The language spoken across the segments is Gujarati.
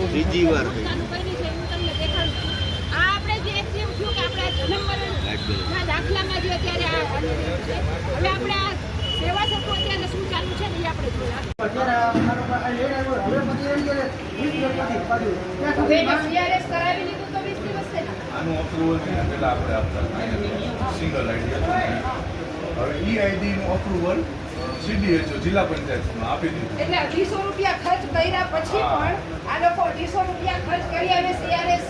ત્રીજી વાર દાખલામાં જે અત્યારે હવે આપણે સેવા સત્વ અત્યારે શું ચાલુ છે ને આપણે CRS કરાવી લીધું તો 20 દિવસ છે આનું અપ્રુવલ પહેલા આપણે આપતા સિંગલ આઈડી હવે ઈ-આઈડી નું અપ્રુવલ CDHO જિલ્લા પંચાયતમાં આપી દીધું એટલે 200 રૂપિયા ખર્ચ કર્યા પછી પણ આ લોકો 200 રૂપિયા ખર્ચ કરી આવે CRS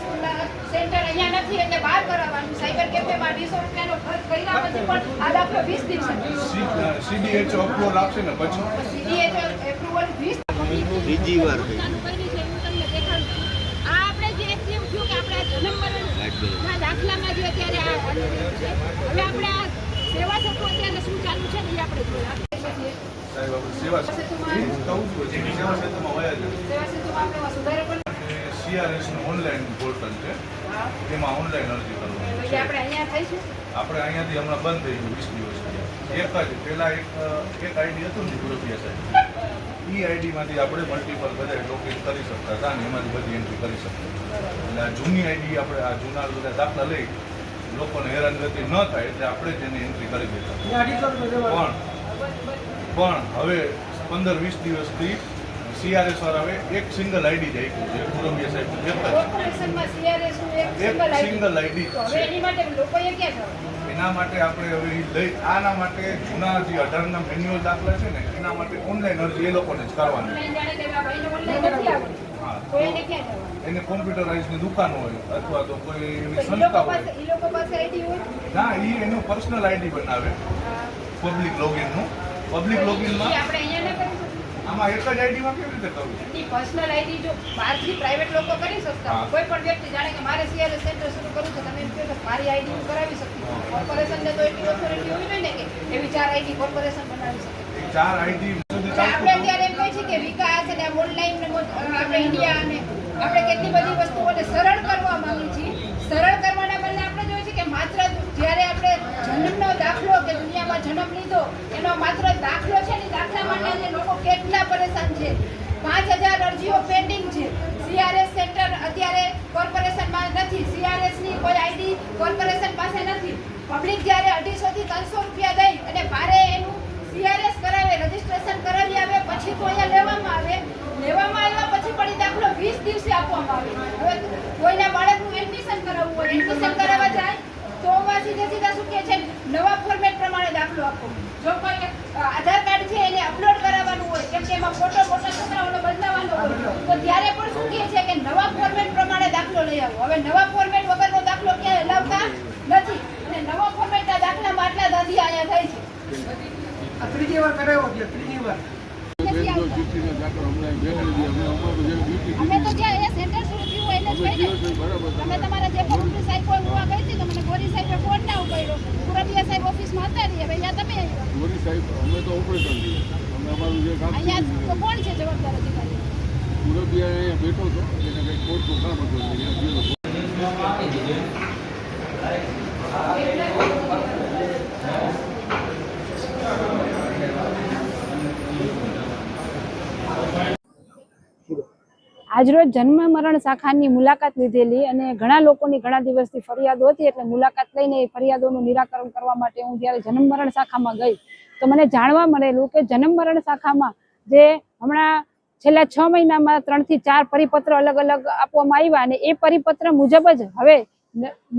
સેન્ટર અહીંયા નથી એટલે બહાર કરાવવાનું સાયબર કેફેમાં 200 રૂપિયાનો ખર્ચ કર્યા પછી પણ આ દાખલો 20 દિવસ CDHO અપ્રુવલ આપશે ને પછી CDHO એપ્રુવલ 20 ત્રીજી વાર દાખલામાં જે અત્યારે હવે આપણે સેવા સત્વ અત્યારે શું ચાલુ છે ને આપણે સાહેબ આપણે સેવા સેવા ક્ષેત્રમાં વયા છે CRS નું ઓનલાઈન પોર્ટલ છે એમાં ઓનલાઈન અરજી કરવાની આપણે અહીંયા થઈશું આપણે અહીંયાથી હમણાં બંધ થઈ ગયું 20 દિવસ એક જ પહેલા એક આઈડી હતું ને ગુરુપિયા સાહેબ ઈ-આઈડી માંથી આપણે મલ્ટિપલ બધા લોગિન કરી શકતા હતા અને એમાંથી બધી એન્ટ્રી કરી શકતા એટલે આ જૂની આઈડી આપણે આ જૂના બધા દાખલા લઈ લોકોને હેરાનગતિ ન થાય એટલે આપણે જ એની એન્ટ્રી કરી દેતા પણ હવે 15-20 દિવસથી CRS વાળાએ એક સિંગલ આઈડી જ આપ્યું છે ગુરુપિયા સાહેબ એક સિંગલ આઈડી એના માટે આપણે હવે લઈ આના માટે જૂના જે 18ના મેન્યુઅલ દાખલા છે ને એના માટે ઓનલાઈન અરજી એ લોકોને જ કરવાની એને કોમ્પ્યુટરાઇઝની દુકાન હોય અથવા તો કોઈ એવી સંસ્થા હોય ના એ એનું પર્સનલ આઈડી બનાવે પબ્લિક લોગિનનું પબ્લિક લોગિનમાં આમાં એક જ આઈડીમાં કેવી રીતે કરવું પર્સનલ આઈડી જો બહારથી પ્રાઇવેટ લોકો કરી શકતા કોઈ પણ વ્યક્તિ જાણે કે મારે CRS સેન્ટર શરૂ કરવું છે તમે એમ કહો તો મારી આઈડી હું કરાવી શકું કોર્પોરેશનને તો એટલી ઓથોરિટી હોવી જોઈએ ને કે એવી 4 આઈડી કોર્પોરેશન બનાવી શકે 4 આઈડી આપણે અત્યારે એમ કહે છે કે વિકાસ અને ઓનલાઈન આપણે ઇન્ડિયા અને આપણે કેટલી બધી વસ્તુઓને સરળ કરવા માંગીએ છીએ સરળ કરવાના બદલે આપણે જોઈએ છે કે માત્ર જ્યારે આપણે જન્મનો દાખલો કે દુનિયામાં જન્મ લીધો એનો માત્ર દાખલો છે ને દાખલા માટે આજે લોકો કેટલા પરેશાન છે 5000 અરજીઓ પેન્ડિંગ છે CRS સેન્ટર અત્યારે કોર્પોરેશનમાં નથી CRS ની કોઈ આઈડી કોર્પોરેશન પાસે નથી પબ્લિક જ્યારે 250 થી 300 રૂપિયા દઈ અને ભારે એનું CRS કરાવે રજીસ્ટ્રેશન કરાવી આવે પછી તો અહીંયા લેવામાં આવ્યા પછી પણ દાખલો 20 દિવસે આપવામાં આવે હવે કોઈના બાળકનું એડમિશન કરાવવું હોય એડમિશન કરાવવા જાય તો સીધા શું કહે છે નવા ફોર્મેટ પ્રમાણે દાખલો આપો જો કોઈ આધાર કાર્ડ છે એને અપલોડ કરાવવાનું હોય કેમ કે એમાં ફોટો મોટા છોકરાઓનો બદલાવાનો હોય તો ત્યારે પણ શું કહે છે કે નવા ફોર્મેટ પ્રમાણે દાખલો લઈ આવો હવે નવા ફોર્મેટ વગરનો દાખલો ક્યાંય લાવતા નથી અને નવા ફોર્મેટના દાખલામાં આટલા દાદી અહીંયા થાય છે ત્રીજી વાર કરાવ્યો છે ત્રીજી વાર અમે તો જ્યાં એ સેન્ટર શરૂ થયું હોય એટલે જ કહીને તમે તમારા જે પણ ઉમરી સાહેબ કોઈ હું કહી હતી તો મને ગોરી સાહેબે ફોન ના ઉપાડ્યો સુરતિયા સાહેબ ઓફિસમાં હતા રહીએ ભાઈ તમે આવ્યા ગોરી સાહેબ અમે તો ઓપરેટર છીએ અમે અમારું જે કામ અહીંયા તો કોણ છે જવાબદાર અધિકારી સુરતિયા અહીંયા બેઠો હતો એને કંઈક કોર્ટનું કામ હતું અહીંયા ગયેલો આજરોજ જન્મ મરણ શાખાની મુલાકાત લીધેલી અને ઘણા લોકોની ઘણા દિવસથી ફરિયાદો હતી એટલે મુલાકાત લઈને એ ફરિયાદોનું નિરાકરણ કરવા માટે હું જ્યારે જન્મ મરણ શાખામાં ગઈ તો મને જાણવા મળેલું કે જન્મ મરણ શાખામાં જે હમણાં છેલ્લા 6 મહિનામાં 3 થી 4 પરિપત્ર અલગ અલગ આપવામાં આવ્યા અને એ પરિપત્ર મુજબ જ હવે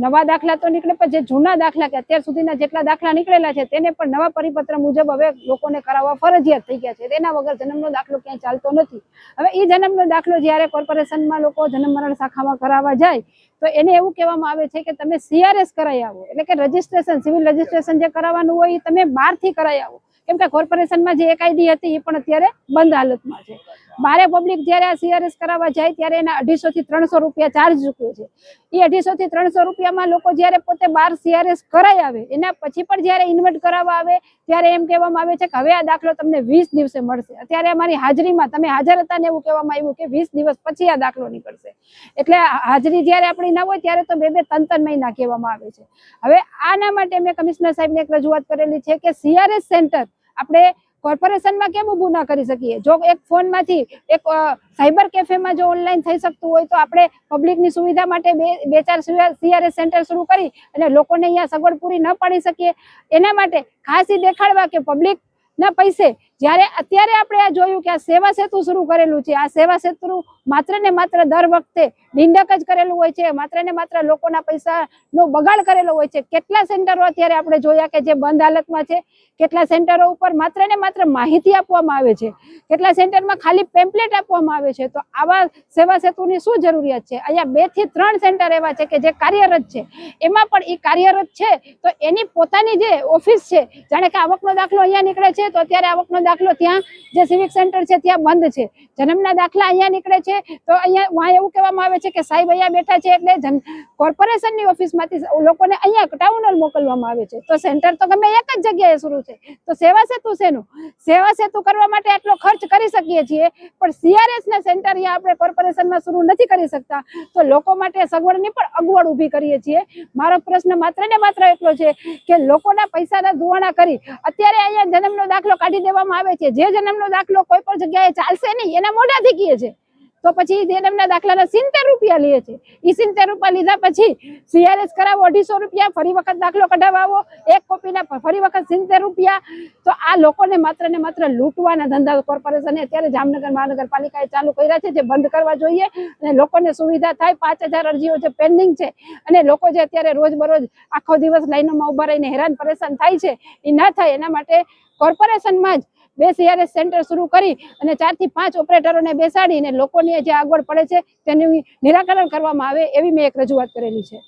નવા દાખલા તો નીકળે પણ જે જૂના દાખલા કે અત્યાર સુધીના જેટલા દાખલા નીકળેલા છે તેને પણ નવા પરિપત્ર મુજબ હવે લોકોને કરાવવા ફરજિયાત થઈ ગયા છે તેના વગર જન્મનો દાખલો ક્યાંય ચાલતો નથી હવે એ જન્મનો દાખલો જ્યારે કોર્પોરેશનમાં લોકો જન્મ મરણ શાખામાં કરાવવા જાય તો એને એવું કહેવામાં આવે છે કે તમે CRS કરાવી આવો એટલે કે રજીસ્ટ્રેશન સિવિલ રજીસ્ટ્રેશન જે કરાવવાનું હોય એ તમે બહારથી કરાવી આવો કેમ કે કોર્પોરેશનમાં જે એક આઈડી હતી એ પણ અત્યારે બંધ હાલતમાં છે બારે પબ્લિક જ્યારે આ CRS કરાવવા જાય ત્યારે એના 250 થી 300 રૂપિયા ચાર્જ ચૂકવે છે એ 250 થી 300 રૂપિયામાં લોકો જ્યારે પોતે બાર CRS કરાવી આવે એના પછી પણ જ્યારે ઇન્વેટ કરાવવા આવે ત્યારે એમ કહેવામાં આવે છે કે હવે આ દાખલો તમને 20 દિવસે મળશે અત્યારે અમારી હાજરીમાં તમે હાજર હતા ને એવું કહેવામાં આવ્યું કે 20 દિવસ પછી આ દાખલો નીકળશે એટલે હાજરી જ્યારે આપણી ના હોય ત્યારે તો 2-3 મહિના કહેવામાં આવે છે હવે આના માટે મેં કમિશનર સાહેબને એક રજૂઆત કરેલી છે કે CRS સેન્ટર આપણે કોર્પોરેશનમાં કેમ ઊભું ના કરી શકીએ? જો એક ફોનમાંથી એક સાયબર કેફેમાં જો ઓનલાઈન થઈ શકતું હોય તો આપણે પબ્લિકની સુવિધા માટે બે ચાર CRS સેન્ટર શરૂ કરી અને લોકોને અહીંયા સગવડ પૂરી ન પાડી શકીએ? એના માટે ખાસ એ દેખાડવા કે પબ્લિક ના પૈસે જ્યારે અત્યારે આપણે આ જોયું કે આ સેવા સેતુ શરૂ કરેલું છે, આ સેવા સેતુ માત્ર ને માત્ર દર વખતે નિંદક જ કરેલું હોય છે, માત્ર ને માત્ર લોકોના પૈસાનો બગાડ કરેલો હોય છે. કેટલા સેન્ટરો અત્યારે આપણે જોયા કે જે બંધ હાલતમાં છે, કેટલા સેન્ટરો ઉપર માત્ર ને માત્ર માહિતી આપવામાં આવે છે, કેટલા સેન્ટરમાં ખાલી પેમ્પલેટ આપવામાં આવે છે. તો આવા સેવા સેતુની શું જરૂરિયાત છે? અહીંયા 2 થી 3 સેન્ટર એવા છે કે જે કાર્યરત છે, એમાં પણ એ કાર્યરત છે તો એની પોતાની જે ઓફિસ છે, જાણે કે આવકનો દાખલો અહીંયા નીકળે છે તો અત્યારે આવકનો દાખલો ત્યાં જે સિવિક સેન્ટર છે ત્યાં બંધ છે, જન્મના દાખલા અહીંયા નીકળે છે તો અહીંયા એવું કહેવામાં આવે છે કે સાહેબ અહીંયા બેઠા છે એટલે કોર્પોરેશનની ઓફિસમાંથી લોકોને અહીંયા ટાઉન હોલ મોકલવામાં આવે છે. તો સેન્ટર તો ગમે એક જ જગ્યાએ શરૂ છે, તો સેવા સેતુ શેનું? સેવા સેતુ કરવા માટે આટલો ખર્ચ કરી શકીએ છીએ પણ CRS ના સેન્ટર અહીંયા આપણે કોર્પોરેશનમાં શરૂ નથી કરી શકતા, તો લોકો માટે સગવડની પણ અગવડ ઊભી કરીએ છીએ. મારો પ્રશ્ન માત્ર ને માત્ર એટલો છે કે લોકોના પૈસાના ધોવાણા કરી અત્યારે અહીંયા જન્મનો દાખલો કાઢી દેવામાં આવે છે. જે જન્મનો દાખલો કોઈ પણ જગ્યાએ ચાલશે નહીં એના મોઢાથી કહે છે, તો પછી જન્મના દાખલાના 70 રૂપિયા લે છે. એ 70 રૂપિયા લીધા પછી CRS કરાવો 250 રૂપિયા, ફરી વખત દાખલો કઢાવો એક કોપીના ફરી વખત 70 રૂપિયા. તો આ લોકોને માત્ર ને માત્ર લૂંટવાના ધંધા કોર્પોરેશને અત્યારે જામનગર મહાનગરપાલિકાએ ચાલુ કર્યા છે, જે બંધ કરવા જોઈએ અને લોકોને સુવિધા થાય. 5000 અરજીઓ જે પેન્ડિંગ છે અને લોકો જે અત્યારે રોજબરોજ આખો દિવસ લાઈનોમાં ઉભા રહીને હેરાન પરેશાન થાય છે, એ ના થાય એના માટે કોર્પોરેશનમાં જ 2 CRS સેન્ટર શરૂ કરી અને 4 થી 5 ઓપરેટરોને બેસાડીને લોકોની જે આગવડ પડે છે તેનું નિરાકરણ કરવામાં આવે એવી મેં એક રજૂઆત કરેલી છે.